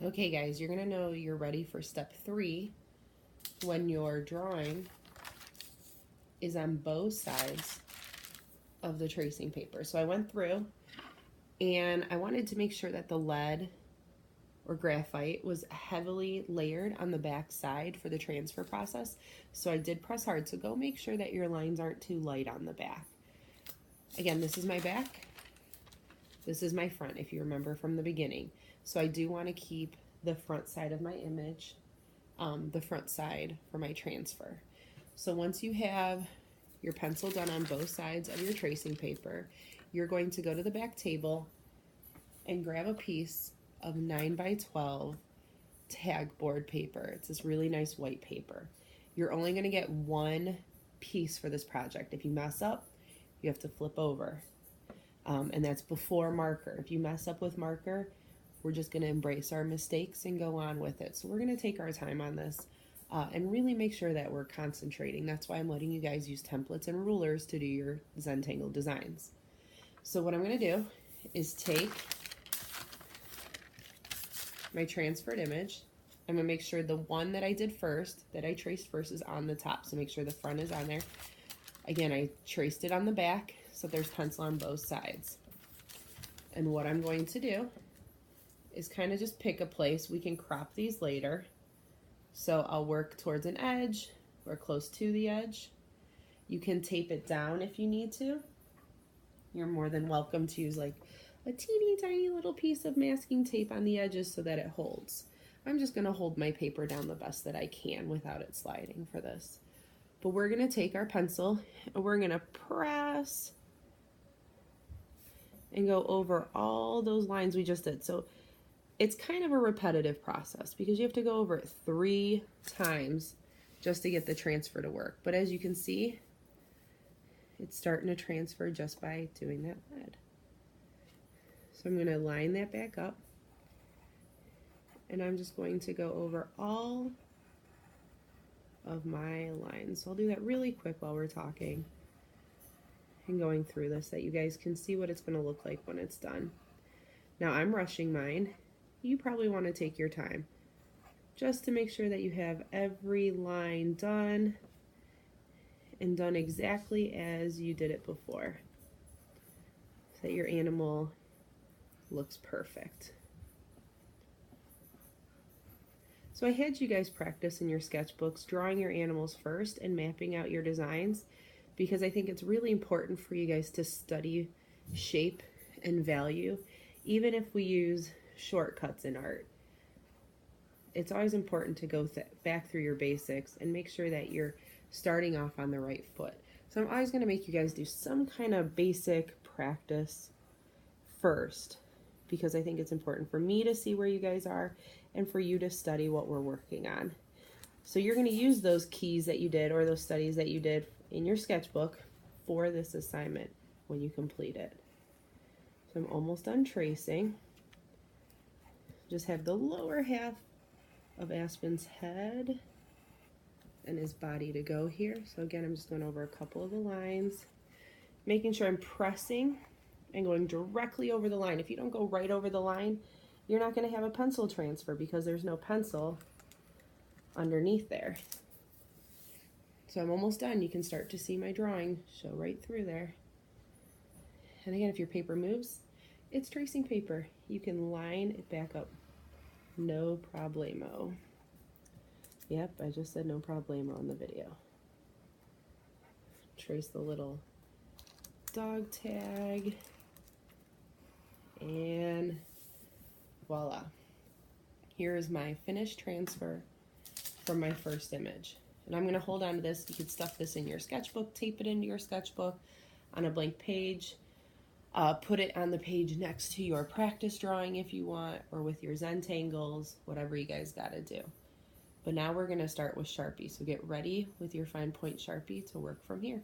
Okay guys, you're gonna know you're ready for step 3 when your drawing is on both sides of the tracing paper. So I went through and I wanted to make sure that the lead or graphite was heavily layered on the back side for the transfer process. So I did press hard. So go make sure that your lines aren't too light on the back. Again, this is my back. This is my front, if you remember from the beginning. So I do want to keep the front side of my image, the front side for my transfer. So once you have your pencil done on both sides of your tracing paper, you're going to go to the back table and grab a piece of 9x12 tag board paper. It's this really nice white paper. You're only going to get one piece for this project. If you mess up, you have to flip over. And that's before marker. If you mess up with marker, we're just going to embrace our mistakes and go on with it. So we're going to take our time on this and really make sure that we're concentrating. That's why I'm letting you guys use templates and rulers to do your Zentangle designs. So what I'm going to do is take my transferred image. I'm going to make sure the one that I did first, that I traced first, is on the top. So make sure the front is on there. Again, I traced it on the back, so there's pencil on both sides. And what I'm going to do is kind of just pick a place. We can crop these later. So I'll work towards an edge or close to the edge. You can tape it down if you need to. You're more than welcome to use like a teeny tiny little piece of masking tape on the edges so that it holds. I'm just going to hold my paper down the best that I can without it sliding for this. But we're going to take our pencil and we're going to press and go over all those lines we just did. So it's kind of a repetitive process because you have to go over it 3 times just to get the transfer to work. But as you can see, it's starting to transfer just by doing that lead. So I'm going to line that back up and I'm just going to go over all of my lines. So I'll do that really quick while we're talking and going through this so that you guys can see what it's going to look like when it's done. Now I'm rushing mine. You probably want to take your time just to make sure that you have every line done and done exactly as you did it before so that your animal looks perfect. So I had you guys practice in your sketchbooks drawing your animals first and mapping out your designs because I think it's really important for you guys to study shape and value even if we use shortcuts in art. It's always important to go back through your basics and make sure that you're starting off on the right foot. So I'm always going to make you guys do some kind of basic practice first because I think it's important for me to see where you guys are and for you to study what we're working on. So you're going to use those keys that you did or those studies that you did in your sketchbook for this assignment when you complete it. So I'm almost done tracing. Just have the lower half of Aspen's head and his body to go here. So again, I'm just going over a couple of the lines, making sure I'm pressing and going directly over the line. If you don't go right over the line, you're not going to have a pencil transfer because there's no pencil underneath there. So I'm almost done. You can start to see my drawing show right through there. And again, if your paper moves, it's tracing paper. You can line it back up. No problemo. Yep, I just said no problemo in the video. Trace the little dog tag. And voila. Here is my finished transfer from my first image. And I'm going to hold on to this. You could stuff this in your sketchbook, tape it into your sketchbook on a blank page. Put it on the page next to your practice drawing if you want, or with your Zentangles, whatever you guys got to do. But now we're going to start with Sharpie. So get ready with your fine point Sharpie to work from here.